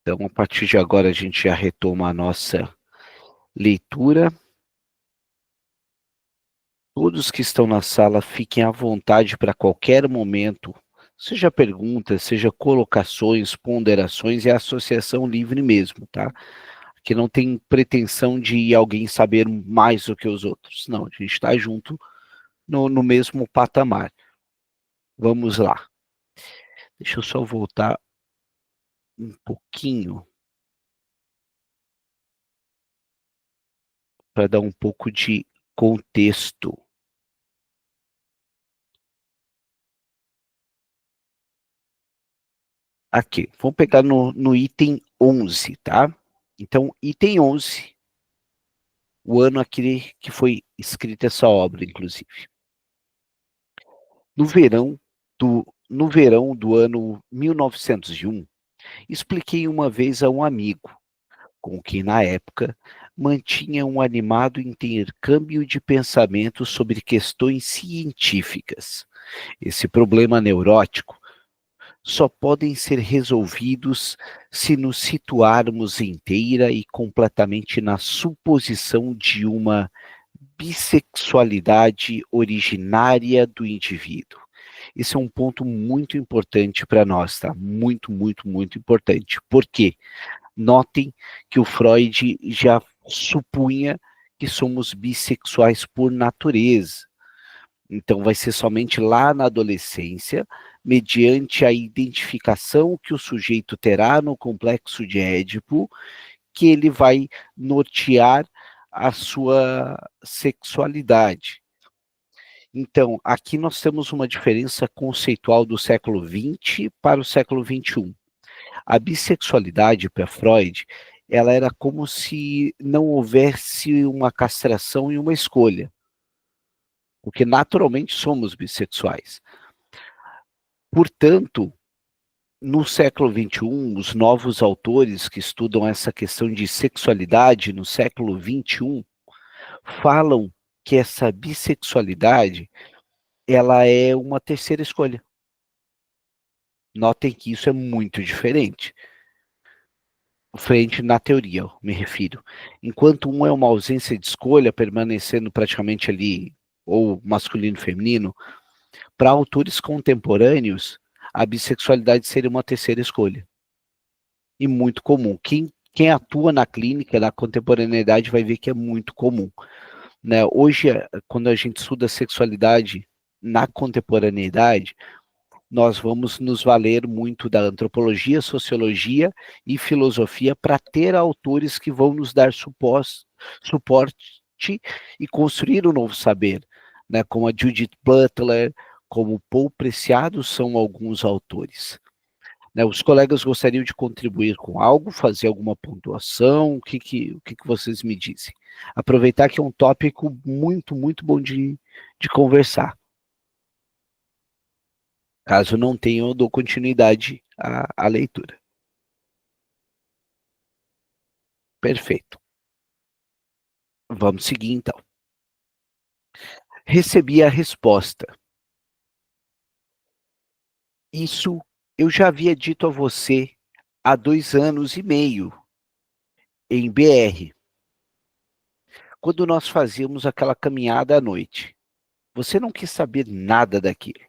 Então, a partir de agora, a gente já retoma a nossa leitura. Todos que estão na sala fiquem à vontade para qualquer momento, seja perguntas, seja colocações, ponderações, é associação livre mesmo, tá? Que não tem pretensão de alguém saber mais do que os outros. Não, a gente está junto no mesmo patamar. Vamos lá. Deixa eu só voltar um pouquinho para dar um pouco de contexto. Aqui, vamos pegar no item 11, tá? Então, item 11, o ano aqui que foi escrita essa obra, inclusive. No verão do ano 1901, expliquei uma vez a um amigo, com quem na época mantinha um animado intercâmbio de pensamentos sobre questões científicas. Esse problema neurótico só podem ser resolvidos se nos situarmos inteira e completamente na suposição de uma bissexualidade originária do indivíduo. Esse é um ponto muito importante para nós, tá? Muito, muito, muito importante. Por quê? Notem que o Freud já supunha que somos bissexuais por natureza. Então, vai ser somente lá na adolescência, mediante a identificação que o sujeito terá no complexo de Édipo, que ele vai nortear a sua sexualidade. Então, aqui nós temos uma diferença conceitual do século XX para o século XXI. A bissexualidade, para Freud, ela era como se não houvesse uma castração e uma escolha, porque naturalmente somos bissexuais. Portanto, no século XXI, os novos autores que estudam essa questão de sexualidade no século XXI falam que essa bissexualidade ela é uma terceira escolha. Notem que isso é muito diferente. Frente na teoria, eu me refiro. Enquanto um é uma ausência de escolha, permanecendo praticamente ali, ou masculino e feminino, para autores contemporâneos, a bissexualidade seria uma terceira escolha. E muito comum. Quem atua na clínica, na contemporaneidade, vai ver que é muito comum. Né? Hoje, quando a gente estuda sexualidade na contemporaneidade, nós vamos nos valer muito da antropologia, sociologia e filosofia para ter autores que vão nos dar suporte e construir um novo saber, né? Como a Judith Butler, como Paul Preciado são alguns autores. Né, os colegas gostariam de contribuir com algo, fazer alguma pontuação? O que vocês me dizem? Aproveitar que é um tópico muito, muito bom de conversar. Caso não tenha, eu dou continuidade à leitura. Perfeito. Vamos seguir então. Recebi a resposta. Isso eu já havia dito a você há 2 anos e meio, em BR, quando nós fazíamos aquela caminhada à noite. Você não quis saber nada daquilo.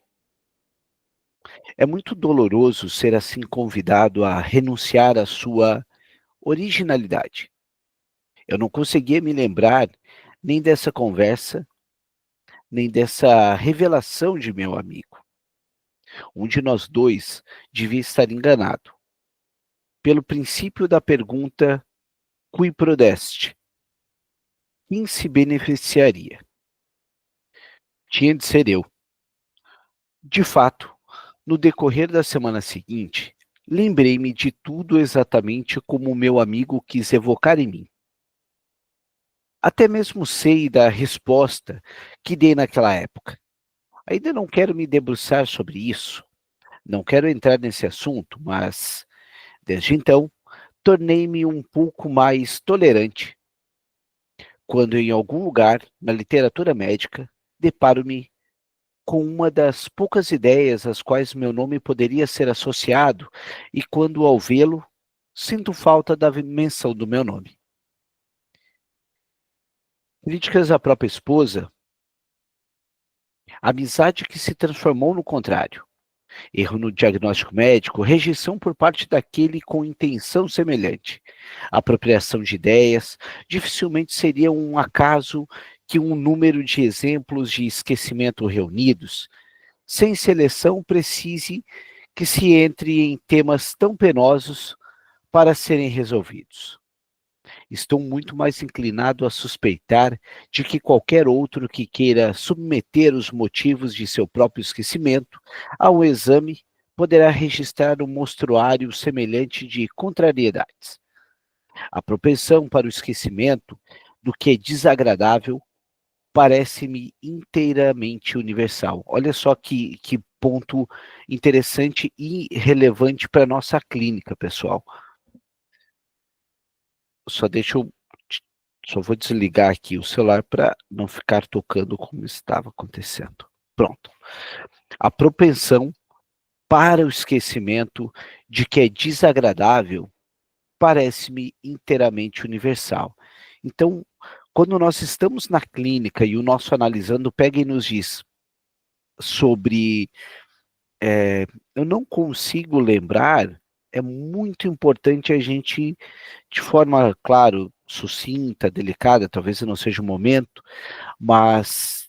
É muito doloroso ser assim convidado a renunciar à sua originalidade. Eu não conseguia me lembrar nem dessa conversa, nem dessa revelação de meu amigo. Um de nós dois devia estar enganado. Pelo princípio da pergunta cui prodest, quem se beneficiaria? Tinha de ser eu. De fato, no decorrer da semana seguinte, lembrei-me de tudo exatamente como o meu amigo quis evocar em mim. Até mesmo sei da resposta que dei naquela época. Ainda não quero me debruçar sobre isso, não quero entrar nesse assunto, mas, desde então, tornei-me um pouco mais tolerante quando, em algum lugar, na literatura médica, deparo-me com uma das poucas ideias às quais meu nome poderia ser associado, e quando, ao vê-lo, Sinto falta da menção do meu nome. Críticas à própria esposa, amizade que se transformou no contrário. Erro no diagnóstico médico, rejeição por parte daquele com intenção semelhante. Apropriação de ideias, dificilmente seria um acaso que um número de exemplos de esquecimento reunidos, sem seleção, precise que se entre em temas tão penosos para serem resolvidos. Estou muito mais inclinado a suspeitar de que qualquer outro que queira submeter os motivos de seu próprio esquecimento a um exame poderá registrar um mostruário semelhante de contrariedades. A propensão para o esquecimento do que é desagradável parece-me inteiramente universal. Olha só que ponto interessante e relevante para a nossa clínica, pessoal. Só deixa eu só vou desligar aqui o celular para não ficar tocando como estava acontecendo. Pronto. A propensão para o esquecimento de que é desagradável parece-me inteiramente universal. Então, quando nós estamos na clínica e o nosso analisando pega e nos diz sobre eu não consigo lembrar, é muito importante a gente, de forma, claro, sucinta, delicada, talvez não seja o momento, mas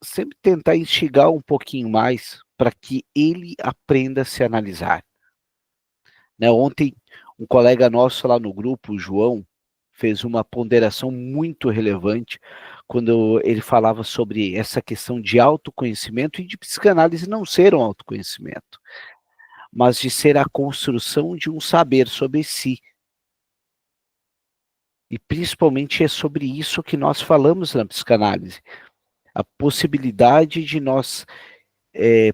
sempre tentar instigar um pouquinho mais para que ele aprenda a se analisar. Né, ontem, um colega nosso lá no grupo, o João, fez uma ponderação muito relevante quando ele falava sobre essa questão de autoconhecimento e de psicanálise não ser um autoconhecimento, mas de ser a construção de um saber sobre si. E principalmente é sobre isso que nós falamos na psicanálise, a possibilidade de nós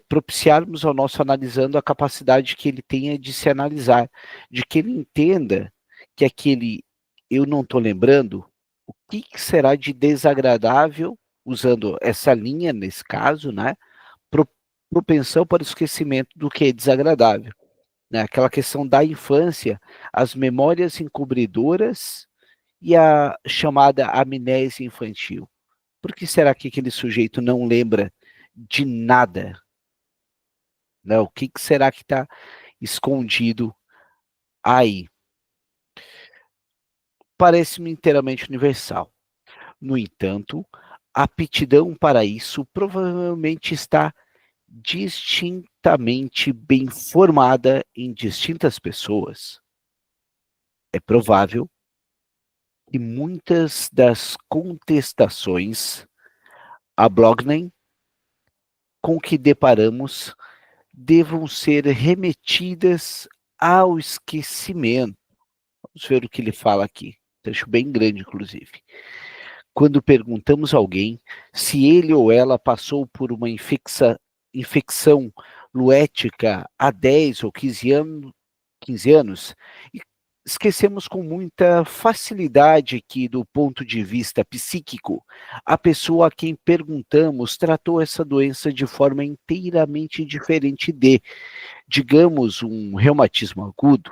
propiciarmos ao nosso analisando a capacidade que ele tenha de se analisar, de que ele entenda que aquele eu não estou lembrando, o que será de desagradável, usando essa linha nesse caso, né? Propensão para o esquecimento do que é desagradável. Né? Aquela questão da infância, as memórias encobridoras e a chamada amnésia infantil. Por que será que aquele sujeito não lembra de nada? Né? O que será que está escondido aí? Parece-me inteiramente universal. No entanto, a aptidão para isso provavelmente está distintamente bem formada em distintas pessoas. É provável que muitas das contestações a Blognen com que deparamos devam ser remetidas ao esquecimento. Vamos ver o que ele fala aqui. Trecho bem grande, inclusive. Quando perguntamos a alguém se ele ou ela passou por uma infecção luética há 10 ou 15 anos, esquecemos com muita facilidade que, do ponto de vista psíquico, a pessoa a quem perguntamos tratou essa doença de forma inteiramente diferente de, digamos, um reumatismo agudo,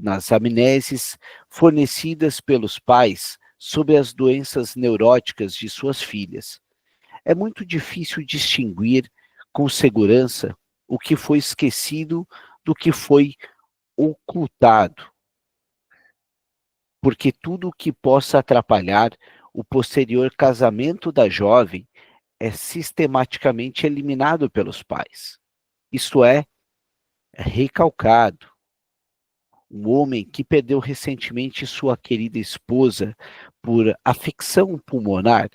nas amnésias fornecidas pelos pais sobre as doenças neuróticas de suas filhas. É muito difícil distinguir com segurança o que foi esquecido do que foi ocultado, porque tudo o que possa atrapalhar o posterior casamento da jovem é sistematicamente eliminado pelos pais. Isto é recalcado. Um homem que perdeu recentemente sua querida esposa por afecção pulmonar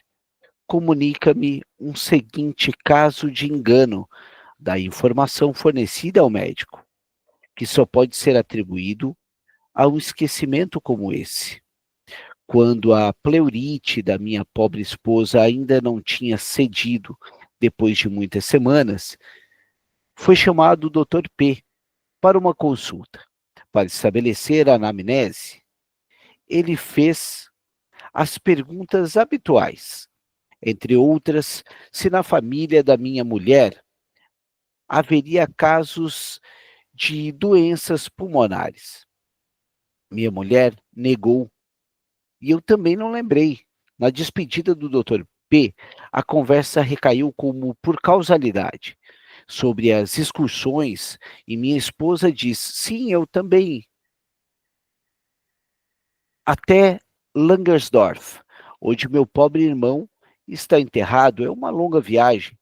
comunica-me um seguinte caso de engano da informação fornecida ao médico, que só pode ser atribuído a um esquecimento como esse. Quando a pleurite da minha pobre esposa ainda não tinha cedido depois de muitas semanas, foi chamado o Dr. P para uma consulta. Para estabelecer a anamnese, ele fez as perguntas habituais, entre outras, se na família da minha mulher haveria casos de doenças pulmonares. Minha mulher negou, e eu também não lembrei. Na despedida do Dr. P, a conversa recaiu como por causalidade sobre as excursões, e minha esposa diz: sim, eu também, até Langersdorf, onde meu pobre irmão está enterrado. É uma longa viagem.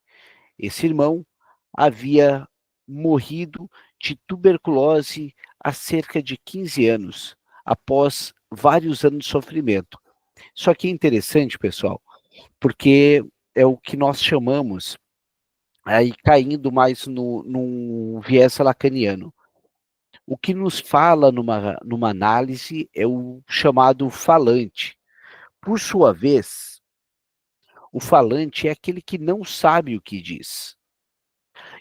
Esse irmão havia morrido de tuberculose há cerca de 15 anos, após vários anos de sofrimento. Só que é interessante, pessoal, porque é o que nós chamamos, aí caindo mais num viés lacaniano. O que nos fala numa análise é o chamado falante. Por sua vez, o falante é aquele que não sabe o que diz.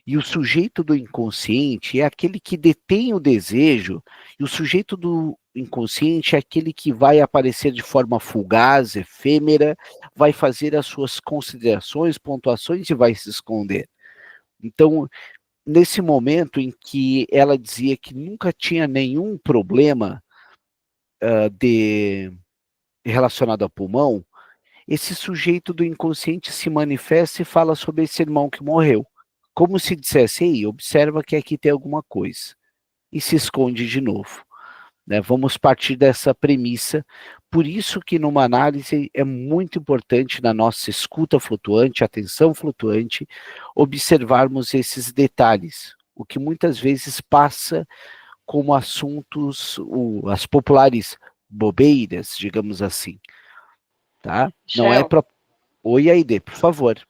E o sujeito do inconsciente é aquele que detém o desejo, e o sujeito do inconsciente é aquele que vai aparecer de forma fugaz, efêmera, vai fazer as suas considerações, pontuações e vai se esconder. Então, nesse momento em que ela dizia que nunca tinha nenhum problema de relacionado ao pulmão, esse sujeito do inconsciente se manifesta e fala sobre esse irmão que morreu. Como se dissesse: ei, observa que aqui tem alguma coisa. E se esconde de novo. Né? Vamos partir dessa premissa. Por isso que numa análise é muito importante, na nossa escuta flutuante, atenção flutuante, observarmos esses detalhes. O que muitas vezes passa como assuntos, as populares bobeiras, digamos assim. Tá? Não é Shell, para... Oi, Aide, por favor.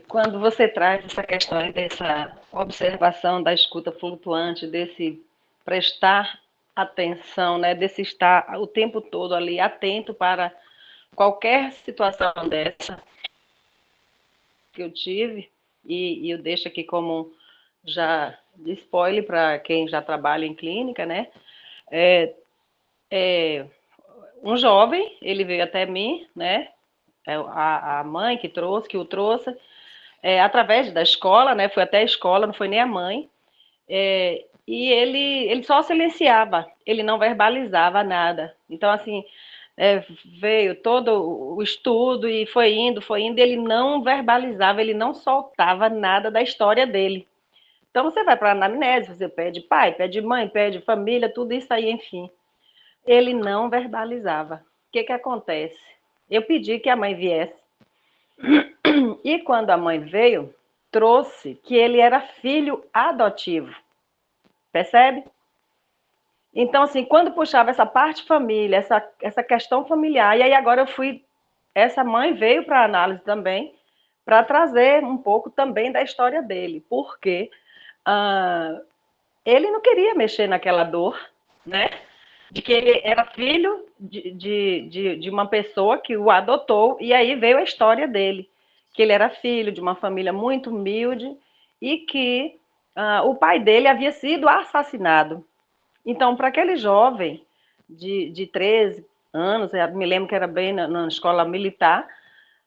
quando você traz essa questão aí dessa observação da escuta flutuante, desse prestar atenção, né, desse estar o tempo todo ali atento para qualquer situação dessa que eu tive, e eu deixo aqui como já de spoiler para quem já trabalha em clínica, né? É, é, um jovem, ele veio até mim, né? A mãe que o trouxe, através da escola, né? Foi até a escola, não foi nem a mãe. E ele só silenciava, ele não verbalizava nada. Então, assim, veio todo o estudo e foi indo, ele não verbalizava, ele não soltava nada da história dele. Então, você vai para a anamnese, você pede pai, pede mãe, pede família, tudo isso aí, enfim. Ele não verbalizava. O que acontece? Eu pedi que a mãe viesse, e quando a mãe veio, trouxe que ele era filho adotivo. Percebe? Então, assim, quando puxava essa parte família, essa questão familiar, e aí agora eu fui. Essa mãe veio para a análise também, para trazer um pouco também da história dele, porque ele não queria mexer naquela dor, né? De que ele era filho de uma pessoa que o adotou, e aí veio a história dele, que ele era filho de uma família muito humilde e que o pai dele havia sido assassinado. Então, para aquele jovem de 13 anos, eu me lembro que era bem na escola militar,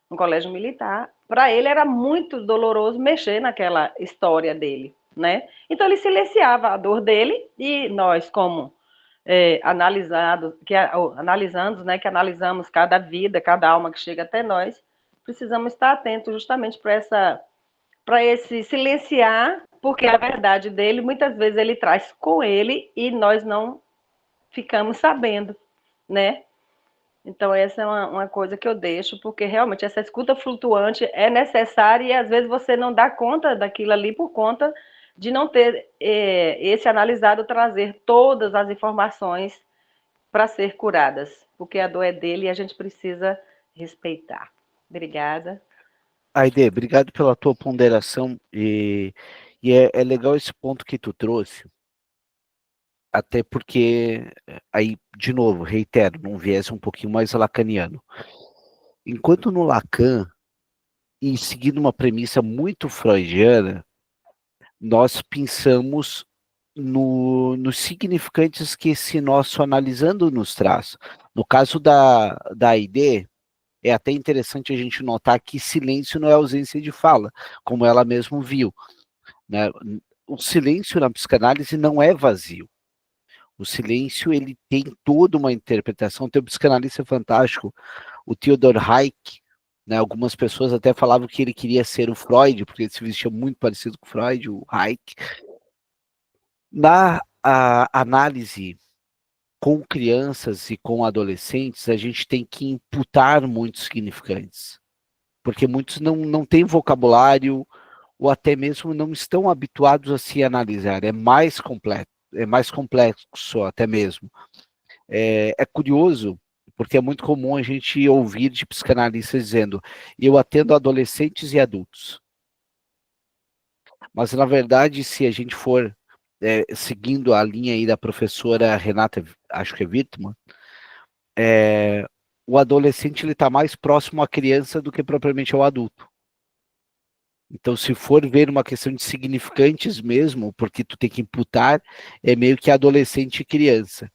no colégio militar, para ele era muito doloroso mexer naquela história dele, né? Então ele silenciava a dor dele, e nós, como analisando, né, que analisamos cada vida, cada alma que chega até nós, precisamos estar atentos justamente para esse silenciar, porque a verdade dele, muitas vezes ele traz com ele e nós não ficamos sabendo, né? Então, essa é uma coisa que eu deixo, porque realmente essa escuta flutuante é necessária, e às vezes você não dá conta daquilo ali por conta de não ter esse analisado trazer todas as informações para ser curadas, porque a dor é dele e a gente precisa respeitar. Obrigada. Aide, obrigado pela tua ponderação, e é legal esse ponto que tu trouxe, até porque, aí, de novo, reitero, num viés um pouquinho mais lacaniano. Enquanto no Lacan, e seguindo uma premissa muito freudiana, nós pensamos nos significantes que esse nosso analisando nos traz. No caso da Aide, é até interessante a gente notar que silêncio não é ausência de fala, como ela mesmo viu. Né? O silêncio na psicanálise não é vazio. O silêncio, ele tem toda uma interpretação. Tem um psicanalista fantástico, o Theodor Hayek, né? Algumas pessoas até falavam que ele queria ser o Freud, porque ele se vestia muito parecido com o Freud, o Hayek. Na análise com crianças e com adolescentes, a gente tem que imputar muitos significantes, porque muitos não têm vocabulário ou até mesmo não estão habituados a se analisar. É mais complexo até mesmo. É curioso, porque é muito comum a gente ouvir de psicanalistas dizendo: eu atendo adolescentes e adultos. Mas, na verdade, se a gente for seguindo a linha aí da professora Renata, acho que é Wittmann, o adolescente ele está mais próximo à criança do que propriamente ao adulto. Então, se for ver uma questão de significantes mesmo, porque tu tem que imputar, é meio que adolescente e criança.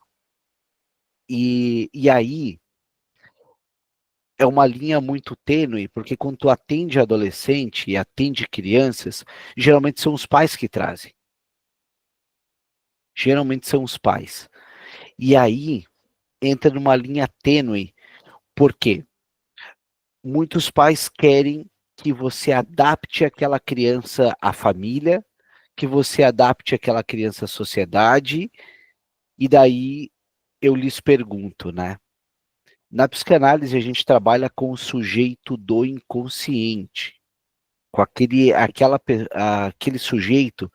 E aí, é uma linha muito tênue, porque quando tu atende adolescente e atende crianças, geralmente são os pais que trazem. Geralmente são os pais. E aí, entra numa linha tênue, porque muitos pais querem que você adapte aquela criança à família, que você adapte aquela criança à sociedade, e daí eu lhes pergunto, né? Na psicanálise a gente trabalha com o sujeito do inconsciente, com aquele sujeito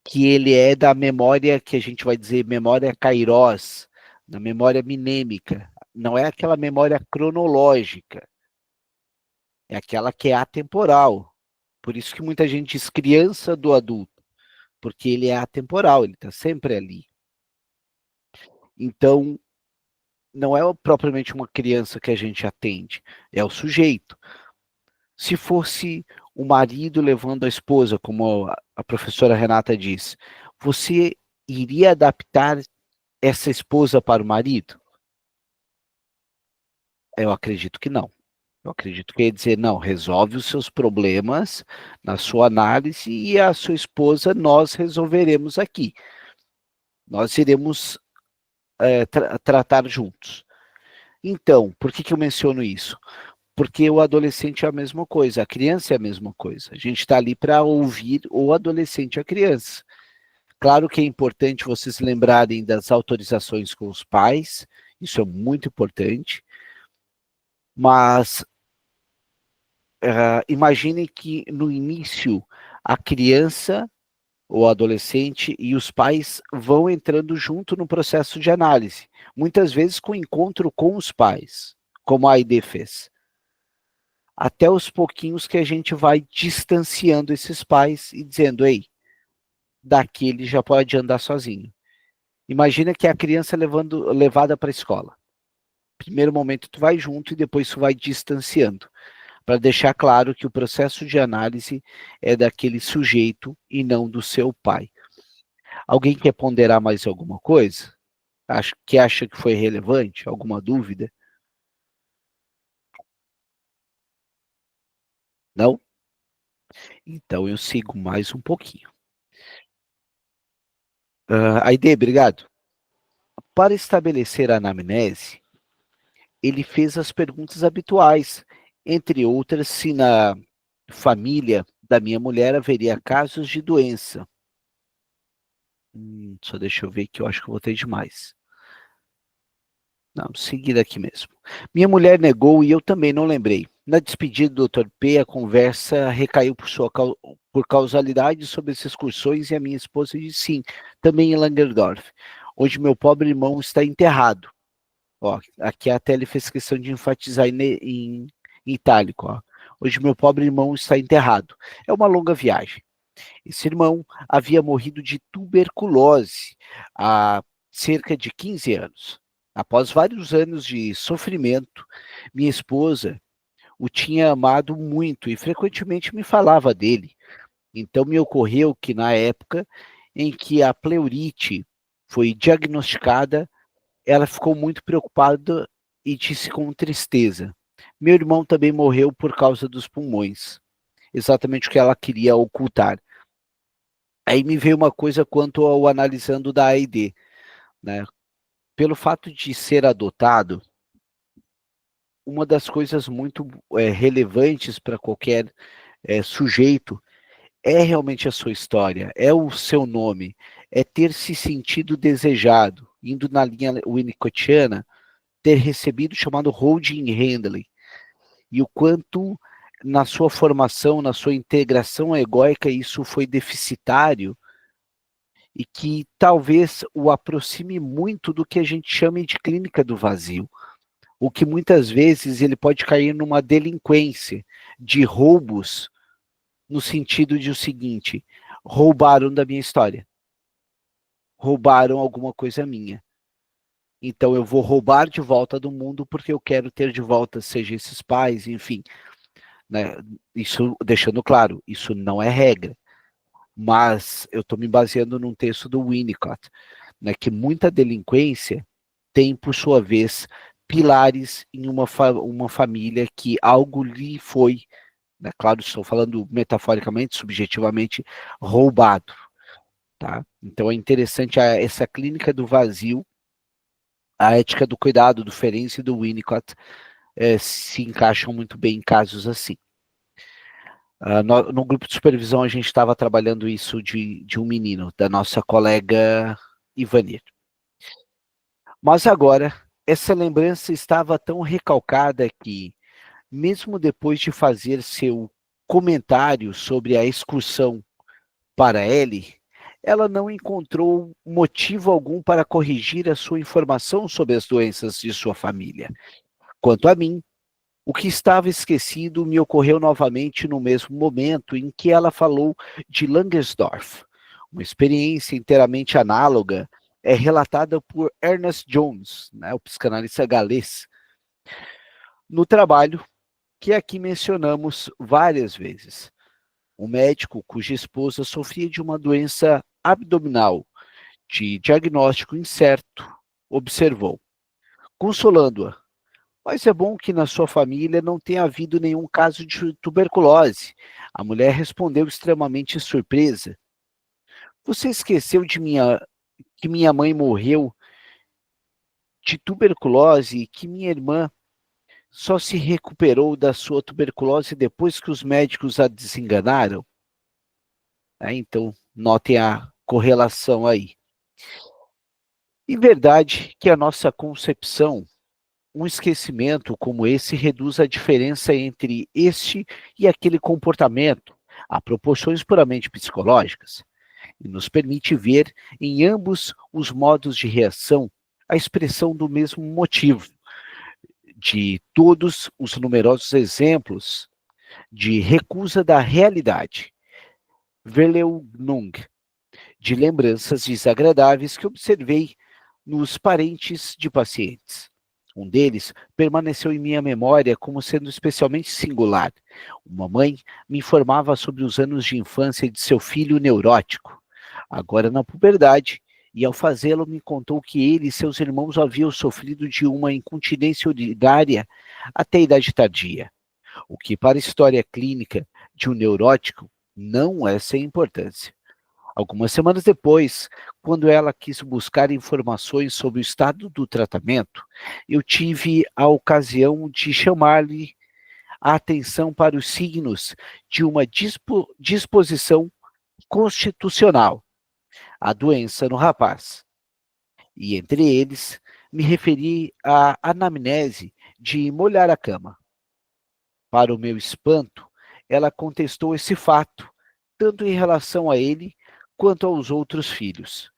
que ele é da memória que a gente vai dizer memória kairós, na memória minêmica, não é aquela memória cronológica, é aquela que é atemporal. Por isso que muita gente diz criança do adulto, porque ele é atemporal, ele está sempre ali. Então, não é propriamente uma criança que a gente atende, é o sujeito. Se fosse o marido levando a esposa, como a professora Renata diz, você iria adaptar essa esposa para o marido? Eu acredito que não. Eu acredito que ia dizer, não, resolve os seus problemas na sua análise e a sua esposa nós resolveremos aqui. Nós iremos tratar juntos. Então, por que eu menciono isso? Porque o adolescente é a mesma coisa, a criança é a mesma coisa. A gente está ali para ouvir o adolescente e a criança. Claro que é importante vocês lembrarem das autorizações com os pais, isso é muito importante, mas imaginem que no início a criança ou adolescente e os pais vão entrando junto no processo de análise, muitas vezes com encontro com os pais, como a Aide fez. Até os pouquinhos que a gente vai distanciando esses pais e dizendo, ei, daqui ele já pode andar sozinho. Imagina que a criança levada para a escola. Primeiro momento tu vai junto e depois tu vai distanciando, para deixar claro que o processo de análise é daquele sujeito e não do seu pai. Alguém quer ponderar mais alguma coisa? Acha que foi relevante? Alguma dúvida? Não? Então eu sigo mais um pouquinho. Aide, obrigado. Para estabelecer a anamnese, ele fez as perguntas habituais, entre outras, se na família da minha mulher haveria casos de doença. Só deixa eu ver que eu acho que eu votei demais. Não, seguir aqui mesmo. Minha mulher negou e eu também não lembrei. Na despedida do Dr. P, a conversa recaiu por causalidade sobre as excursões e a minha esposa disse sim, também em Langendorf, onde meu pobre irmão está enterrado. Ó, aqui até ele fez questão de enfatizar em itálico. Ó. Hoje meu pobre irmão está enterrado. É uma longa viagem. Esse irmão havia morrido de tuberculose há cerca de 15 anos. Após vários anos de sofrimento, minha esposa o tinha amado muito e frequentemente me falava dele. Então me ocorreu que na época em que a pleurite foi diagnosticada, ela ficou muito preocupada e disse com tristeza: meu irmão também morreu por causa dos pulmões. Exatamente o que ela queria ocultar. Aí me veio uma coisa quanto ao analisando da AID. né? Pelo fato de ser adotado, uma das coisas muito relevantes para qualquer sujeito é realmente a sua história, é o seu nome, é ter se sentido desejado, indo na linha winnicottiana, ter recebido o chamado holding handling, e o quanto na sua formação, na sua integração egóica, isso foi deficitário, e que talvez o aproxime muito do que a gente chama de clínica do vazio, o que muitas vezes ele pode cair numa delinquência de roubos, no sentido de o seguinte: roubaram da minha história, roubaram alguma coisa minha. Então eu vou roubar de volta do mundo porque eu quero ter de volta, seja esses pais, enfim. Né? Isso, deixando claro, isso não é regra. Mas eu estou me baseando num texto do Winnicott, né, que muita delinquência tem, por sua vez, pilares em uma família que algo lhe foi, né, claro, estou falando metaforicamente, subjetivamente, roubado. Tá? Então é interessante essa clínica do vazio, a ética do cuidado do Ferenczi e do Winnicott se encaixam muito bem em casos assim. No grupo de supervisão a gente estava trabalhando isso de um menino, da nossa colega Ivanir. Mas agora, essa lembrança estava tão recalcada que, mesmo depois de fazer seu comentário sobre a excursão para ele, ela não encontrou motivo algum para corrigir a sua informação sobre as doenças de sua família. Quanto a mim, o que estava esquecido me ocorreu novamente no mesmo momento em que ela falou de Langersdorf. Uma experiência inteiramente análoga é relatada por Ernest Jones, né, o psicanalista galês, no trabalho que aqui mencionamos várias vezes. Um médico cuja esposa sofria de uma doença abdominal de diagnóstico incerto observou, consolando-a: mas é bom que na sua família não tenha havido nenhum caso de tuberculose. A mulher respondeu extremamente surpresa: você esqueceu que minha mãe morreu de tuberculose e que minha irmã só se recuperou da sua tuberculose depois que os médicos a desenganaram? Então, notem a correlação aí. E verdade que a nossa concepção, um esquecimento como esse reduz a diferença entre este e aquele comportamento a proporções puramente psicológicas e nos permite ver em ambos os modos de reação a expressão do mesmo motivo, de todos os numerosos exemplos de recusa da realidade, Verleugnung, de lembranças desagradáveis que observei nos parentes de pacientes. Um deles permaneceu em minha memória como sendo especialmente singular. Uma mãe me informava sobre os anos de infância de seu filho neurótico, agora na puberdade, e ao fazê-lo me contou que ele e seus irmãos haviam sofrido de uma incontinência urinária até a idade tardia, o que para a história clínica de um neurótico não é sem importância. Algumas semanas depois, quando ela quis buscar informações sobre o estado do tratamento, eu tive a ocasião de chamar-lhe a atenção para os signos de uma disposição constitucional, a doença no rapaz. E entre eles, me referi à anamnese de molhar a cama. Para o meu espanto, ela contestou esse fato, tanto em relação a ele quanto aos outros filhos,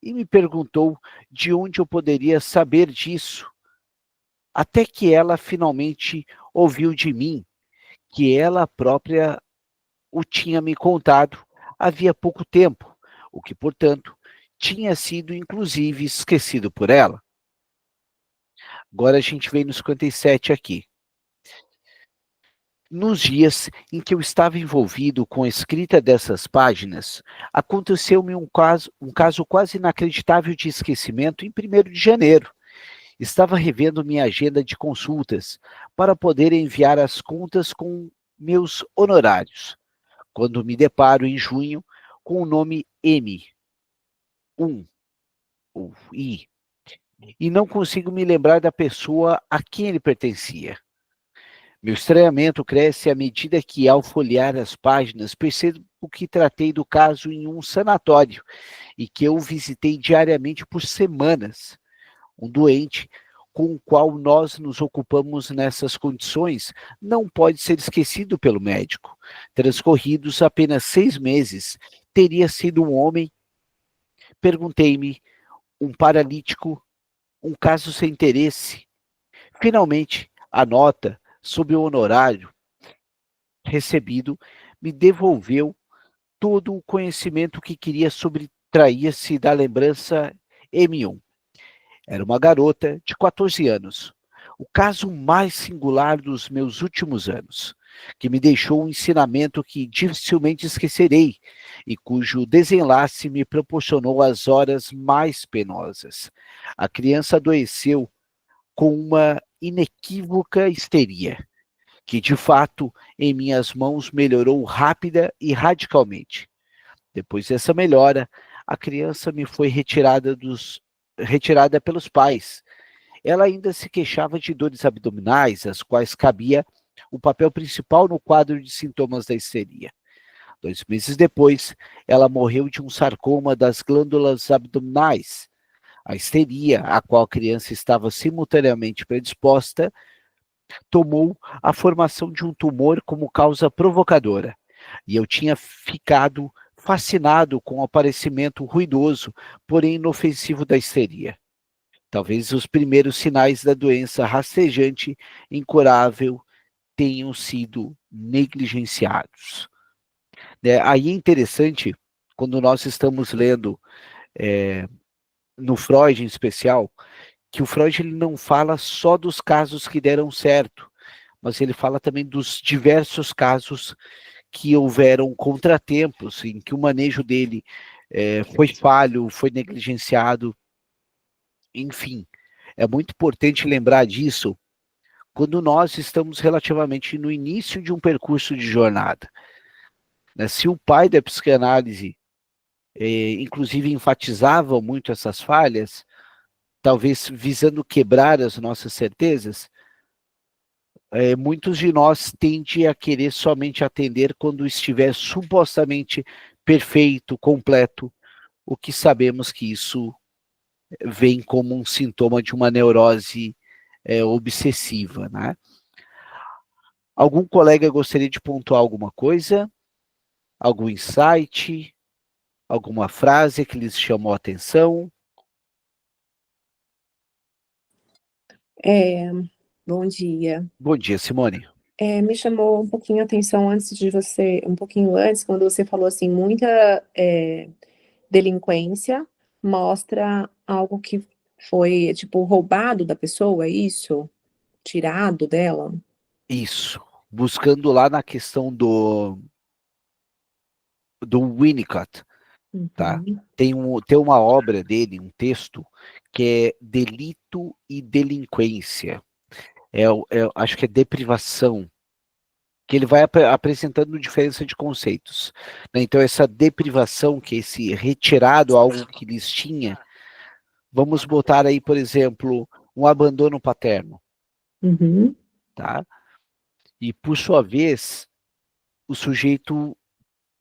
e me perguntou de onde eu poderia saber disso, até que ela finalmente ouviu de mim que ela própria o tinha me contado havia pouco tempo, o que, portanto, tinha sido inclusive esquecido por ela. Agora a gente vem no 57 aqui. Nos dias em que eu estava envolvido com a escrita dessas páginas, aconteceu-me um caso quase inacreditável de esquecimento em 1º de janeiro. Estava revendo minha agenda de consultas para poder enviar as contas com meus honorários, quando me deparo em junho com o nome M. 1. e não consigo me lembrar da pessoa a quem ele pertencia. Meu estranhamento cresce à medida que, ao folhear as páginas, percebo que tratei do caso em um sanatório e que eu visitei diariamente por semanas. Um doente com o qual nós nos ocupamos nessas condições não pode ser esquecido pelo médico. Transcorridos apenas 6 meses, teria sido um homem, perguntei-me, um paralítico, um caso sem interesse. Finalmente, a nota sobre o honorário recebido me devolveu todo o conhecimento que queria subtrair-se da lembrança M1. Era uma garota de 14 anos, o caso mais singular dos meus últimos anos, que me deixou um ensinamento que dificilmente esquecerei e cujo desenlace me proporcionou as horas mais penosas. A criança adoeceu com uma inequívoca histeria, que de fato em minhas mãos melhorou rápida e radicalmente. Depois dessa melhora, a criança me foi retirada pelos pais. Ela ainda se queixava de dores abdominais, as quais cabia o papel principal no quadro de sintomas da histeria. 2 meses depois, ela morreu de um sarcoma das glândulas abdominais. A histeria, a qual a criança estava simultaneamente predisposta, tomou a formação de um tumor como causa provocadora. E eu tinha ficado fascinado com o aparecimento ruidoso, porém inofensivo da histeria. Talvez os primeiros sinais da doença rastejante incurável tenham sido negligenciados. Aí é interessante, quando nós estamos lendo, no Freud em especial, que o Freud ele não fala só dos casos que deram certo, mas ele fala também dos diversos casos que houveram contratempos, em que o manejo dele foi falho, foi negligenciado, enfim. É muito importante lembrar disso quando nós estamos relativamente no início de um percurso de jornada. Né? Se o pai da psicanálise, inclusive, enfatizava muito essas falhas, talvez visando quebrar as nossas certezas, muitos de nós tendem a querer somente atender quando estiver supostamente perfeito, completo, o que sabemos que isso vem como um sintoma de uma neurose obsessiva, né? Algum colega gostaria de pontuar alguma coisa? Algum insight? Alguma frase que lhes chamou a atenção? Bom dia. Bom dia, Simone. Me chamou um pouquinho a atenção um pouquinho antes, quando você falou assim, muita delinquência mostra algo que foi, tipo, roubado da pessoa, é isso? Tirado dela? Isso. Buscando lá na questão do Winnicott, tá? Uhum. Tem uma obra dele, um texto, que é Delito e Delinquência. Acho que é deprivação, que ele vai apresentando diferença de conceitos. Né? Então, essa deprivação, que é esse retirado algo que lhes tinha, vamos botar aí, por exemplo, um abandono paterno. Uhum. Tá? E, por sua vez, o sujeito,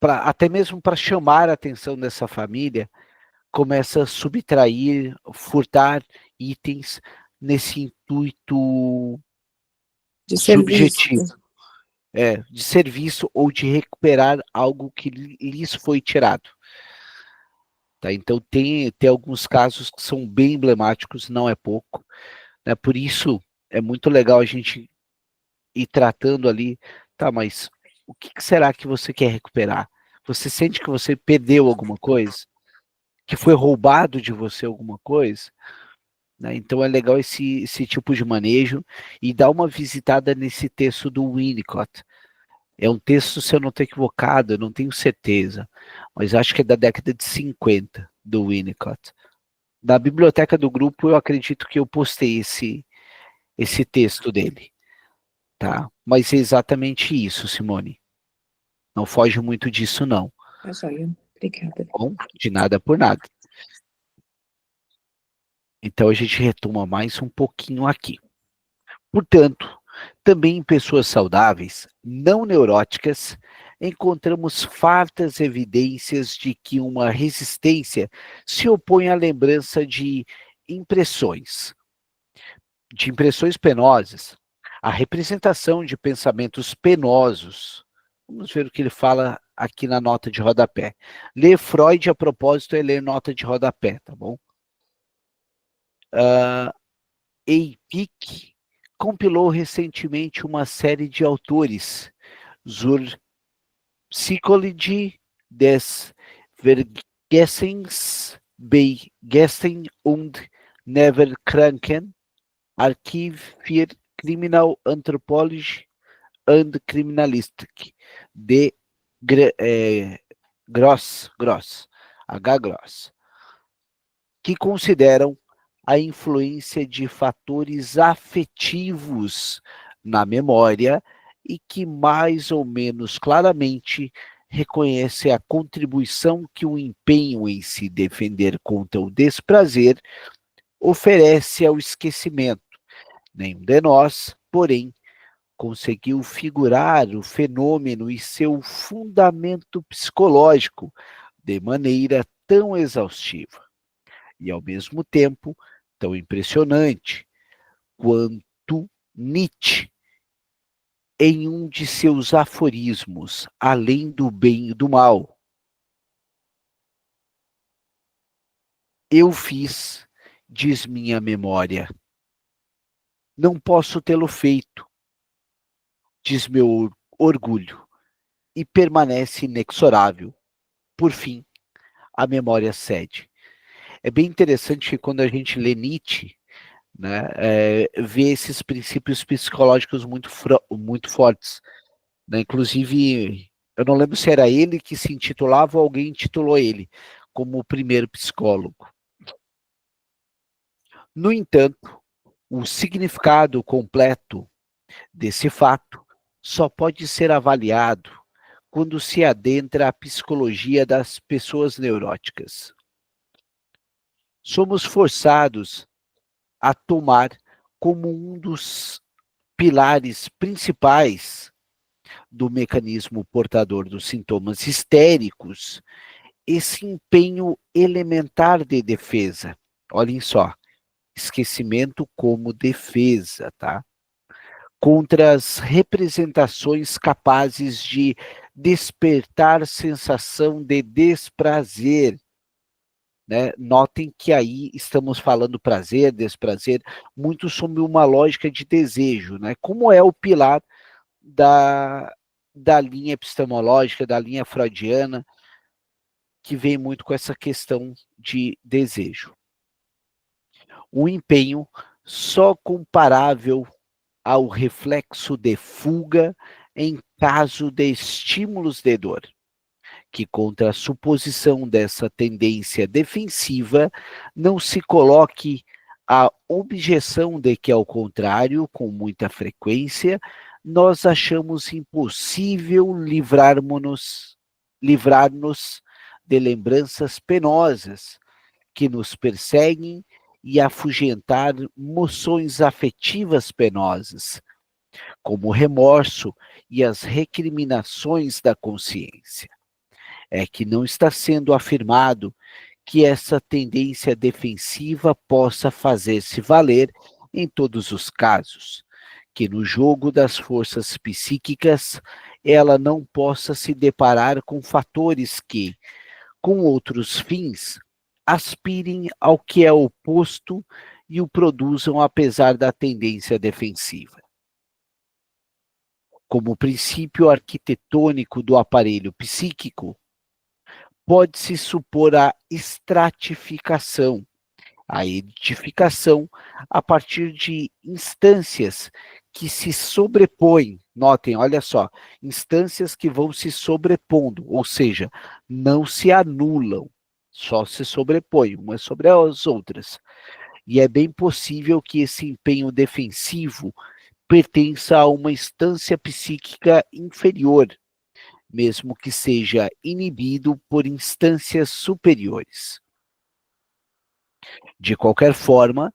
até mesmo para chamar a atenção dessa família, começa a subtrair, furtar itens nesse intuito De serviço. subjetivo, de serviço ou de recuperar algo que lhes foi tirado. Tá? Então tem alguns casos que são bem emblemáticos, não é pouco. Né? Por isso é muito legal a gente ir tratando ali, tá, mas o que será que você quer recuperar? Você sente que você perdeu alguma coisa? Que foi roubado de você alguma coisa? Né? Então é legal esse tipo de manejo e dar uma visitada nesse texto do Winnicott. É um texto, se eu não estou equivocado, eu não tenho certeza, mas acho que é da década de 50, do Winnicott. Na biblioteca do grupo, eu acredito que eu postei esse texto dele. Tá? Mas é exatamente isso, Simone. Não foge muito disso, não. Tá joia. Obrigada. Bom, de nada por nada. Então a gente retoma mais um pouquinho aqui. Portanto, também em pessoas saudáveis, não neuróticas, encontramos fartas evidências de que uma resistência se opõe à lembrança impressões, de impressões penosas, a representação de pensamentos penosos. Vamos ver o que ele fala aqui na nota de rodapé. Ler Freud, a propósito, é ler nota de rodapé, tá bom? Eypick compilou recentemente uma série de autores, zur Psychologie des Vergessens bei Gästen und Neverkranken, Archiv für Kriminalanthropologie and Criminalistik, de Gross, H. Gross, que consideram a influência de fatores afetivos na memória e que mais ou menos claramente reconhece a contribuição que o empenho em se defender contra o desprazer oferece ao esquecimento. Nenhum de nós, porém, conseguiu figurar o fenômeno e seu fundamento psicológico de maneira tão exaustiva e, ao mesmo tempo, tão impressionante quanto Nietzsche, em um de seus aforismos, além do bem e do mal. Eu fiz, diz minha memória. Não posso tê-lo feito, diz meu orgulho, e permanece inexorável. Por fim, a memória cede. É bem interessante que quando a gente lê Nietzsche, né, vê esses princípios psicológicos muito fortes. Né? Inclusive, eu não lembro se era ele que se intitulava ou alguém intitulou ele como o primeiro psicólogo. No entanto, o significado completo desse fato só pode ser avaliado quando se adentra a psicologia das pessoas neuróticas. Somos forçados a tomar como um dos pilares principais do mecanismo portador dos sintomas histéricos esse empenho elementar de defesa. Olhem só, esquecimento como defesa, tá? Contra as representações capazes de despertar sensação de desprazer. Né? Notem que aí estamos falando prazer, desprazer, muito sobre uma lógica de desejo, né? Como é o pilar da linha epistemológica, da linha freudiana, que vem muito com essa questão de desejo. O empenho só comparável ao reflexo de fuga em caso de estímulos de dor, que contra a suposição dessa tendência defensiva não se coloque a objeção de que, ao contrário, com muita frequência, nós achamos impossível livrar-nos de lembranças penosas que nos perseguem e afugentar moções afetivas penosas, como o remorso e as recriminações da consciência. É que não está sendo afirmado que essa tendência defensiva possa fazer-se valer em todos os casos, que no jogo das forças psíquicas ela não possa se deparar com fatores que, com outros fins, aspirem ao que é oposto e o produzam apesar da tendência defensiva. Como princípio arquitetônico do aparelho psíquico, pode-se supor a estratificação, a edificação a partir de instâncias que se sobrepõem. Notem, olha só, instâncias que vão se sobrepondo, ou seja, não se anulam, só se sobrepõem umas sobre as outras. E é bem possível que esse empenho defensivo pertença a uma instância psíquica inferior, mesmo que seja inibido por instâncias superiores. De qualquer forma,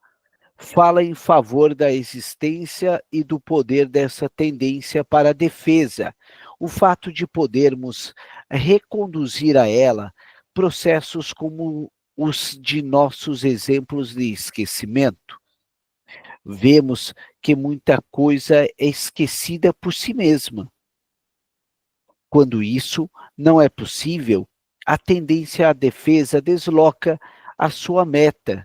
fala em favor da existência e do poder dessa tendência para a defesa, o fato de podermos reconduzir a ela processos como os de nossos exemplos de esquecimento. Vemos que muita coisa é esquecida por si mesma. Quando isso não é possível, a tendência à defesa desloca a sua meta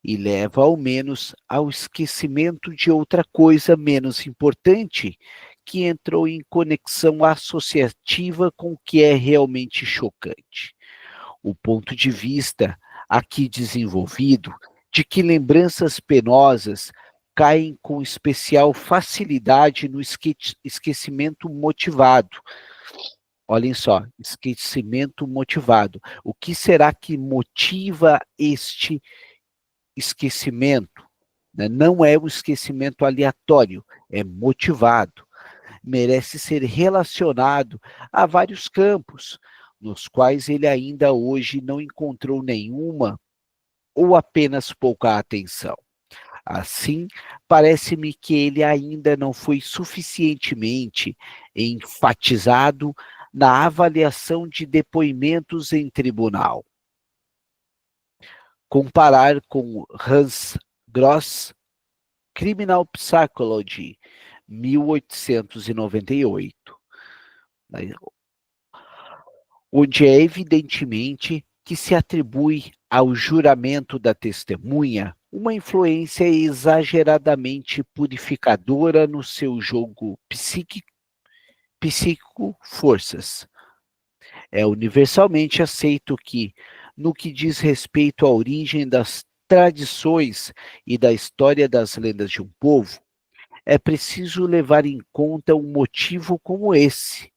e leva ao menos ao esquecimento de outra coisa menos importante que entrou em conexão associativa com o que é realmente chocante. O ponto de vista aqui desenvolvido de que lembranças penosas caem com especial facilidade no esquecimento motivado. Olhem só, esquecimento motivado. O que será que motiva este esquecimento? Não é um esquecimento aleatório, é motivado. Merece ser relacionado a vários campos, nos quais ele ainda hoje não encontrou nenhuma ou apenas pouca atenção. Assim, parece-me que ele ainda não foi suficientemente enfatizado na avaliação de depoimentos em tribunal. Comparar com Hans Gross, Criminal Psychology, 1898, onde é evidentemente que se atribui ao juramento da testemunha uma influência exageradamente purificadora no seu jogo psíquico-forças. É universalmente aceito que, no que diz respeito à origem das tradições e da história das lendas de um povo, é preciso levar em conta um motivo como esse,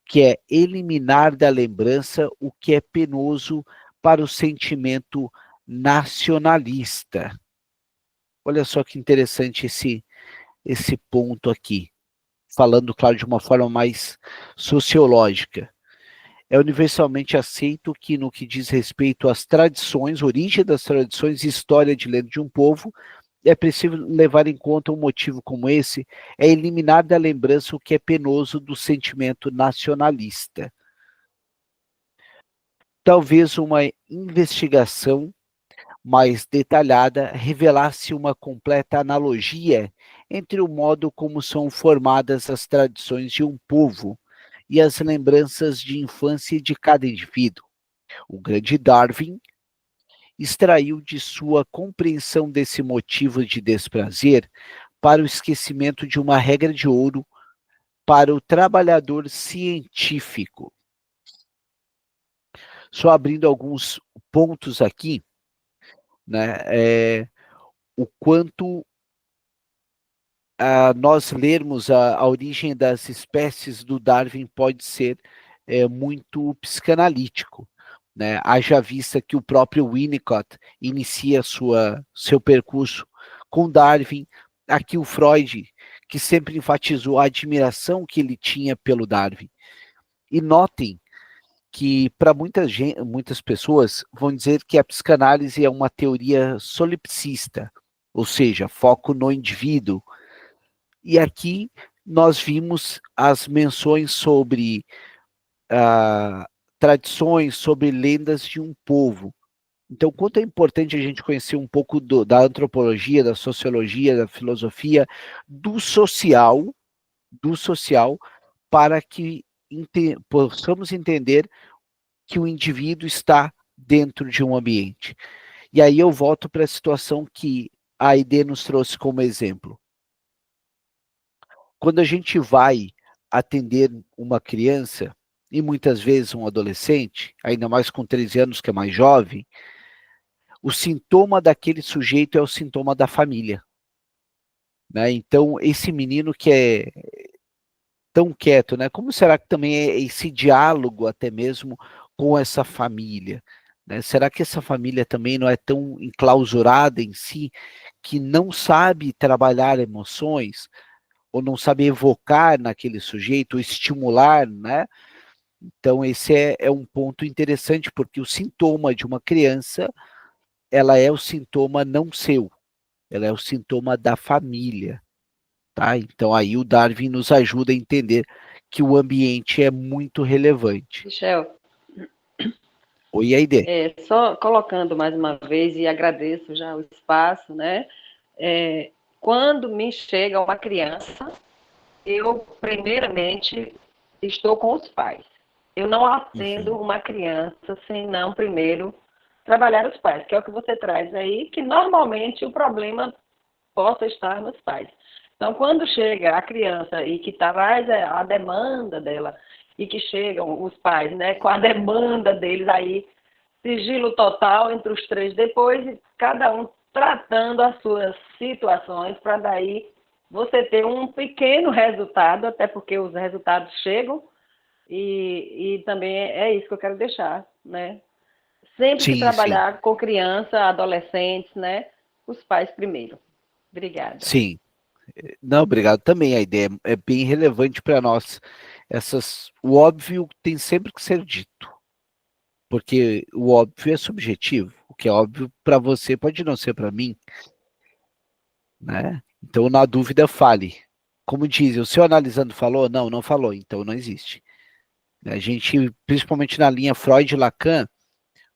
que é eliminar da lembrança o que é penoso para o sentimento nacionalista. Olha só que interessante esse ponto aqui, falando, claro, de uma forma mais sociológica. É universalmente aceito que, no que diz respeito às tradições, origem das tradições e história de lenda de um povo, é preciso levar em conta um motivo como esse, é eliminar da lembrança o que é penoso do sentimento nacionalista. Talvez uma investigação mais detalhada revelasse uma completa analogia entre o modo como são formadas as tradições de um povo e as lembranças de infância de cada indivíduo. O grande Darwin extraiu de sua compreensão desse motivo de desprazer para o esquecimento de uma regra de ouro para o trabalhador científico. Só abrindo alguns pontos aqui, né, o quanto nós lermos a origem das espécies do Darwin pode ser muito psicanalítico, né? Haja vista que o próprio Winnicott inicia seu percurso com Darwin, aqui o Freud, que sempre enfatizou a admiração que ele tinha pelo Darwin. E notem que para muitas pessoas vão dizer que a psicanálise é uma teoria solipsista, ou seja, foco no indivíduo. E aqui nós vimos as menções sobre tradições, sobre lendas de um povo. Então, quanto é importante a gente conhecer um pouco da antropologia, da sociologia, da filosofia, do social, para que possamos entender que o indivíduo está dentro de um ambiente. E aí eu volto para a situação que a Aide nos trouxe como exemplo. Quando a gente vai atender uma criança, e muitas vezes um adolescente, ainda mais com 13 anos, que é mais jovem, o sintoma daquele sujeito é o sintoma da família. Né? Então, esse menino que é tão quieto, né? Como será que também é esse diálogo até mesmo com essa família? Né? Será que essa família também não é tão enclausurada em si, que não sabe trabalhar emoções, ou não sabe evocar naquele sujeito, ou estimular, né? Então, esse é um ponto interessante, porque o sintoma de uma criança ela é o sintoma não seu, ela é o sintoma da família, tá? Então aí o Darwin nos ajuda a entender que o ambiente é muito relevante. Michel, Oi, Aide. só colocando mais uma vez, e agradeço já o espaço, né? Quando me chega uma criança, eu, primeiramente, estou com os pais. Eu não atendo uma criança sem não, primeiro, trabalhar os pais, que é o que você traz aí, que normalmente o problema possa estar nos pais. Então, quando chega a criança e que traz a demanda dela, e que chegam os pais, né, com a demanda deles aí, sigilo total entre os três depois, cada um tratando as suas situações, para daí você ter um pequeno resultado, até porque os resultados chegam, e também é isso que eu quero deixar, né? Sempre que Sim, sim, trabalhar com criança, adolescentes, né? Os pais primeiro. Obrigada. sim. Não, obrigado também. A ideia é bem relevante para nós. O óbvio tem sempre que ser dito, porque o óbvio é subjetivo. O que é óbvio para você pode não ser para mim, né? Então, na dúvida, fale. Como dizem, o seu analisando falou? Não, não falou, então não existe. A gente, principalmente na linha Freud e Lacan,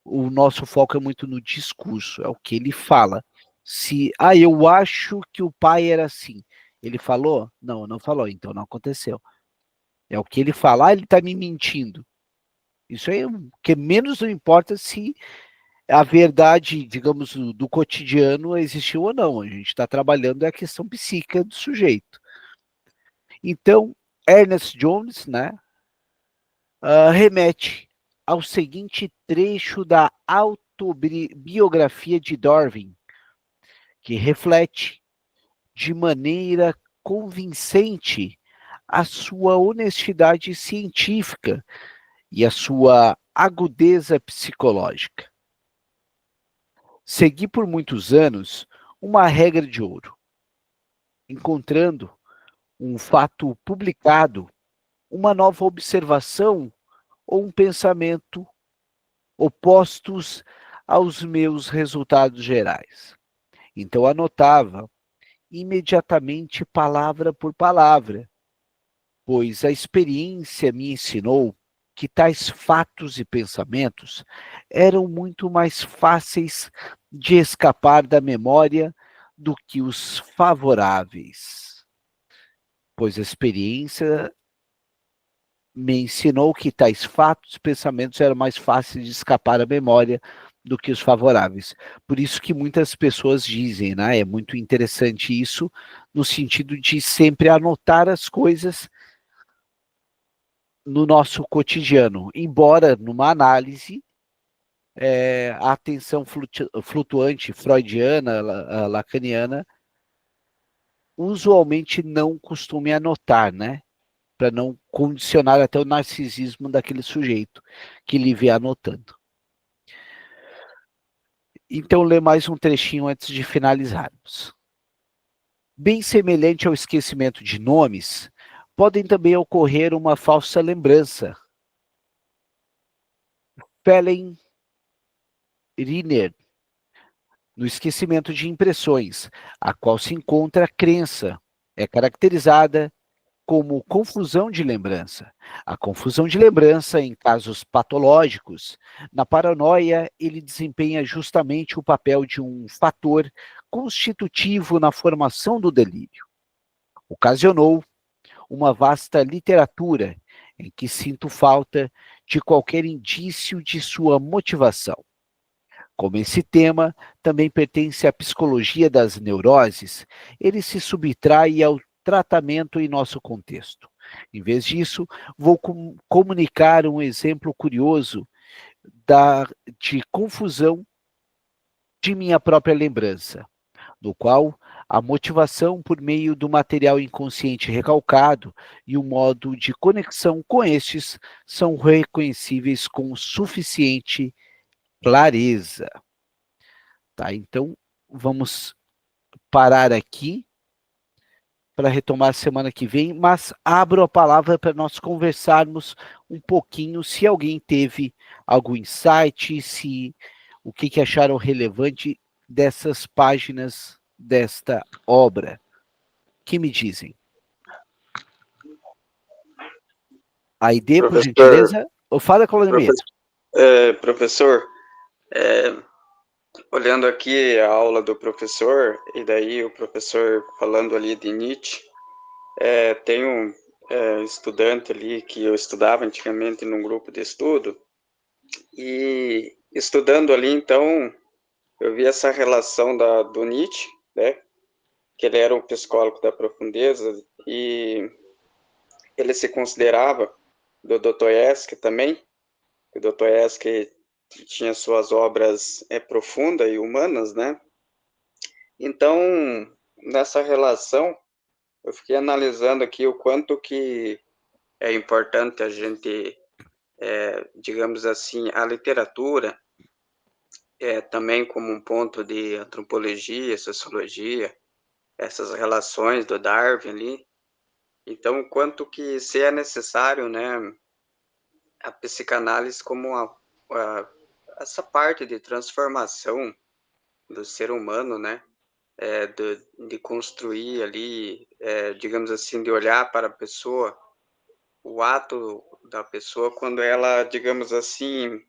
o nosso foco é muito no discurso, é o que ele fala. Se, eu acho que o pai era assim. Ele falou? Não, não falou, então não aconteceu. É o que ele fala, ele está me mentindo. Isso aí, o que menos não importa se a verdade, digamos, do cotidiano existiu ou não. A gente está trabalhando a questão psíquica do sujeito. Então, Ernest Jones, né, remete ao seguinte trecho da autobiografia de Darwin, que reflete de maneira convincente a sua honestidade científica e a sua agudeza psicológica. Segui por muitos anos uma regra de ouro, encontrando um fato publicado, uma nova observação ou um pensamento opostos aos meus resultados gerais. Então anotava imediatamente palavra por palavra, pois a experiência me ensinou que tais fatos e pensamentos eram muito mais fáceis de escapar da memória do que os favoráveis, pois a experiência me ensinou que tais fatos e pensamentos eram mais fáceis de escapar da memória do que os favoráveis. Por isso que muitas pessoas dizem, né? É muito interessante isso, no sentido de sempre anotar as coisas no nosso cotidiano, embora numa análise a atenção flutuante freudiana, lacaniana, usualmente não costume anotar, né? Para não condicionar até o narcisismo daquele sujeito que lhe vê anotando. Então, lê mais um trechinho antes de finalizarmos. Bem semelhante ao esquecimento de nomes, podem também ocorrer uma falsa lembrança. Fellen Riner, no esquecimento de impressões, a qual se encontra a crença, é caracterizada como confusão de lembrança. A confusão de lembrança em casos patológicos, na paranoia, ele desempenha justamente o papel de um fator constitutivo na formação do delírio. Ocasionou uma vasta literatura em que sinto falta de qualquer indício de sua motivação. Como esse tema também pertence à psicologia das neuroses, ele se subtrai ao tratamento em nosso contexto. Em vez disso, vou comunicar um exemplo curioso de confusão de minha própria lembrança, no qual a motivação por meio do material inconsciente recalcado e o modo de conexão com estes são reconhecíveis com suficiente clareza. Tá, então, vamos parar aqui para retomar semana que vem, mas abro a palavra para nós conversarmos um pouquinho, se alguém teve algum insight, se o que acharam relevante dessas páginas desta obra. Que me dizem? Aide, por gentileza. Ou fala, Claudemir. Professor, olhando aqui a aula do professor, e daí o professor falando ali de Nietzsche, tem um estudante ali que eu estudava antigamente num grupo de estudo, e estudando ali, então, eu vi essa relação do Nietzsche, né, que ele era um psicólogo da profundeza, e ele se considerava do Dostoiévski também, o Dostoiévski tinha suas obras profundas e humanas, né? Então, nessa relação, eu fiquei analisando aqui o quanto que é importante a gente, digamos assim, a literatura, também como um ponto de antropologia, sociologia, essas relações do Darwin ali. Então, o quanto que se é necessário, né, a psicanálise como essa parte de transformação do ser humano, né? De construir ali, digamos assim, de olhar para a pessoa, o ato da pessoa quando ela, digamos assim,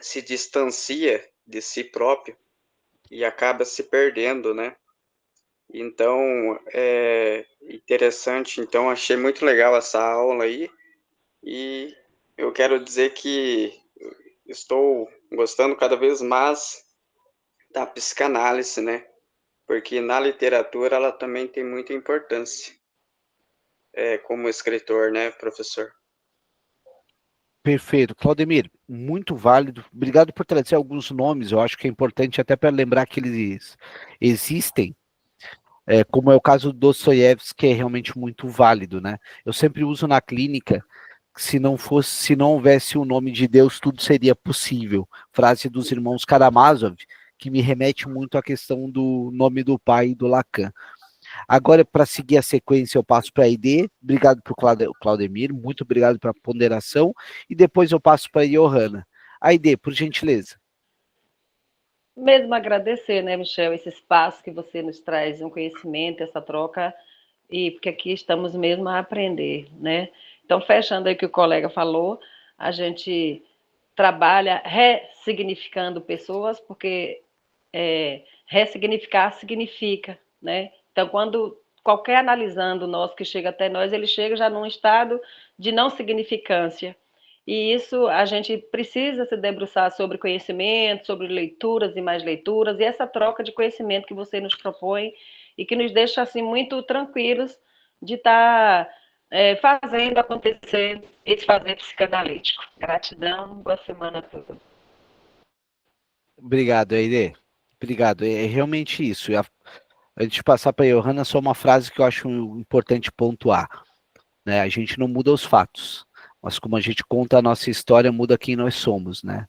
se distancia de si própria e acaba se perdendo, né? Então, é interessante. Então, achei muito legal essa aula aí e eu quero dizer que estou gostando cada vez mais da psicanálise, né? Porque na literatura ela também tem muita importância, como escritor, né, professor? Perfeito. Claudemir, muito válido. Obrigado por trazer alguns nomes. Eu acho que é importante até para lembrar que eles existem, como é o caso do Dostoiévski, que é realmente muito válido, né? Eu sempre uso na clínica, se não houvesse o nome de Deus, tudo seria possível. Frase dos irmãos Karamazov, que me remete muito à questão do nome do pai e do Lacan. Agora, para seguir a sequência, eu passo para a Aide. Obrigado para o Claudemir, muito obrigado pela ponderação. E depois eu passo para a Johanna. Aide, por gentileza. Mesmo agradecer, né, Michel, esse espaço que você nos traz, um conhecimento, essa troca, e porque aqui estamos mesmo a aprender, né? Então, fechando aí o que o colega falou, a gente trabalha ressignificando pessoas, porque ressignificar significa, né? Então, quando qualquer analisando nosso que chega até nós, ele chega já num estado de não significância. E isso a gente precisa se debruçar sobre conhecimento, sobre leituras e mais leituras, e essa troca de conhecimento que você nos propõe e que nos deixa assim muito tranquilos de estar fazendo acontecer esse fazer psicanalítico. Gratidão, boa semana a todos. Obrigado, Aide. Obrigado. É realmente isso. Antes de passar para a Johanna, só uma frase que eu acho importante pontuar. Né? A gente não muda os fatos, mas como a gente conta a nossa história, muda quem nós somos, né?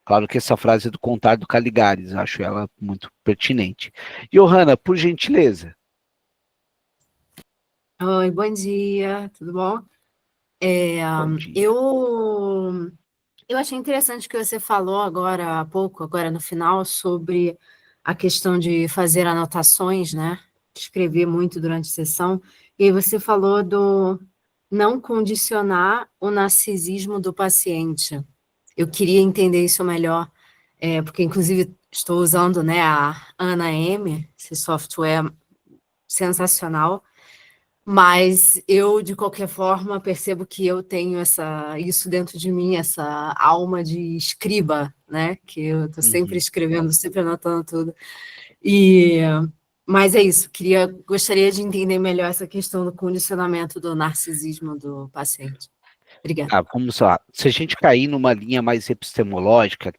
Claro que essa frase é do Contar do Caligares, acho ela muito pertinente. Johanna, por gentileza. Oi, bom dia, tudo bom? Bom dia. Eu achei interessante o que você falou agora há pouco, agora no final, sobre a questão de fazer anotações, né? Escrever muito durante a sessão. E aí você falou do não condicionar o narcisismo do paciente. Eu queria entender isso melhor, porque inclusive estou usando, né, a Ana M, esse software sensacional. Mas eu, de qualquer forma, percebo que eu tenho isso dentro de mim, essa alma de escriba, né? Que eu estou sempre escrevendo, sempre anotando tudo. Mas é isso, gostaria de entender melhor essa questão do condicionamento do narcisismo do paciente. Obrigada. Vamos lá. Se a gente cair numa linha mais epistemológica,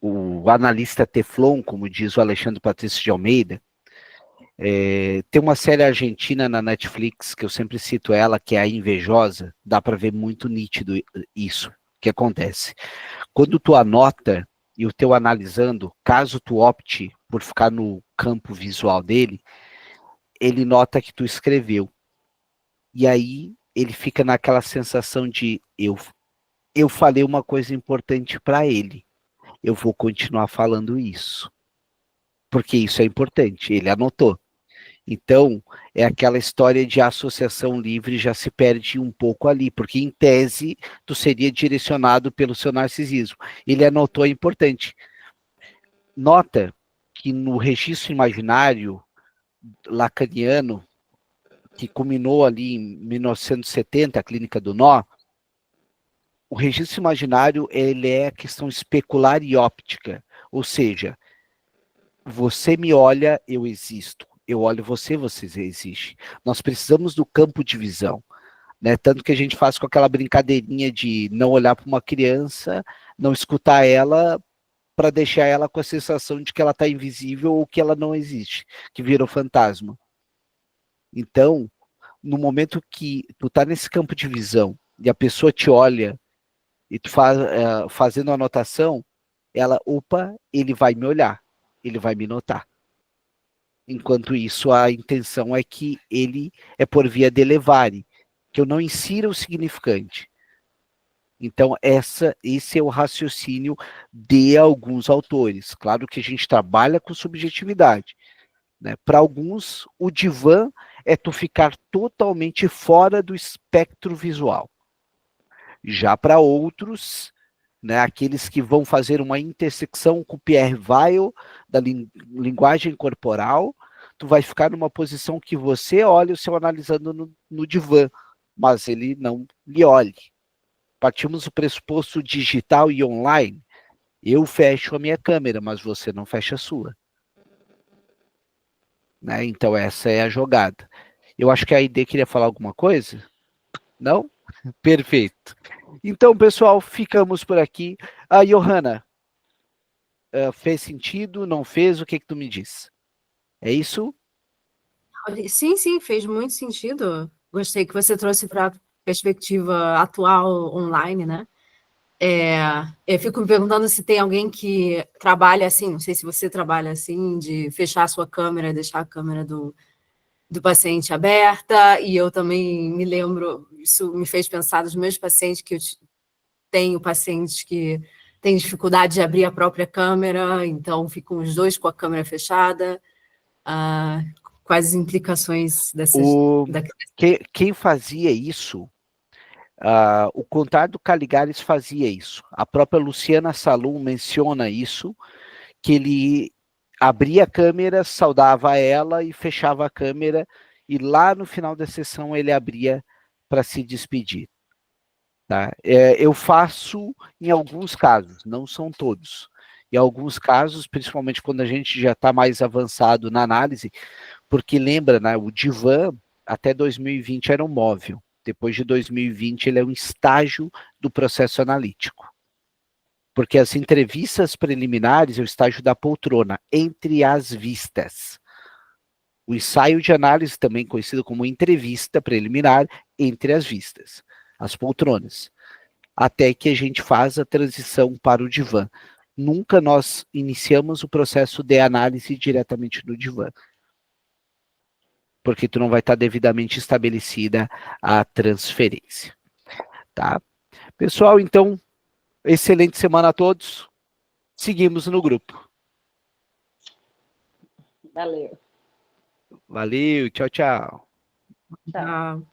o analista Teflon, como diz o Alexandre Patrício de Almeida, tem uma série argentina na Netflix, que eu sempre cito ela, que é A Invejosa, dá para ver muito nítido isso, que acontece. Quando tu anota, e o teu analisando, caso tu opte por ficar no campo visual dele, ele nota que tu escreveu. E aí ele fica naquela sensação de eu falei uma coisa importante para ele. eu vou continuar falando isso. Porque isso é importante, ele anotou. Então, é aquela história de associação livre já se perde um pouco ali, porque em tese tu seria direcionado pelo seu narcisismo. Ele anotou, é importante. Nota que no registro imaginário lacaniano, que culminou ali em 1970, a Clínica do Nó, o registro imaginário ele é a questão especular e óptica, ou seja, você me olha, eu existo. Eu olho você, você existe. Nós precisamos do campo de visão, né? Tanto que a gente faz com aquela brincadeirinha de não olhar para uma criança, não escutar ela, para deixar ela com a sensação de que ela está invisível ou que ela não existe, que virou fantasma. Então, no momento que tu está nesse campo de visão e a pessoa te olha e tu fazendo a anotação, ela, opa, ele vai me olhar, ele vai me notar. Enquanto isso, a intenção é que ele é por via de levare, que eu não insira o significante. Então, esse é o raciocínio de alguns autores. Claro que a gente trabalha com subjetividade, né? Para alguns, o divã é tu ficar totalmente fora do espectro visual. Já para outros, né, aqueles que vão fazer uma intersecção com o Pierre Weil, da linguagem corporal, tu vai ficar numa posição que você olha o seu analisando no divã, mas ele não lhe olhe. Partimos do pressuposto digital e online, eu fecho a minha câmera, mas você não fecha a sua. Né? Então essa é a jogada. Eu acho que a ID queria falar alguma coisa? Não? Perfeito. Então, pessoal, ficamos por aqui. Johanna, fez sentido? Não fez? O que tu me diz? É isso? Sim, sim, fez muito sentido. Gostei que você trouxe para a perspectiva atual online, né? Eu fico me perguntando se tem alguém que trabalha assim, não sei se você trabalha assim, de fechar a sua câmera, deixar a câmera do paciente aberta, e eu também me lembro, isso me fez pensar dos meus pacientes, que eu tenho pacientes que têm dificuldade de abrir a própria câmera, então ficam os dois com a câmera fechada. Quais as implicações dessas... Quem fazia isso, o Contardo Caligares fazia isso. A própria Luciana Salum menciona isso, que ele abria a câmera, saudava ela e fechava a câmera, e lá no final da sessão ele abria para se despedir. Tá? Eu faço em alguns casos, não são todos. Em alguns casos, principalmente quando a gente já está mais avançado na análise, porque lembra, né, o divã até 2020 era um móvel. Depois de 2020 ele é um estágio do processo analítico. Porque as entrevistas preliminares é o estágio da poltrona, entre as vistas. O ensaio de análise, também conhecido como entrevista preliminar, entre as vistas, as poltronas. Até que a gente faz a transição para o divã. Nunca nós iniciamos o processo de análise diretamente no divã. Porque tu não vai estar devidamente estabelecida a transferência. Tá? Pessoal, então, excelente semana a todos. Seguimos no grupo. Valeu. Valeu, tchau, tchau. Tchau.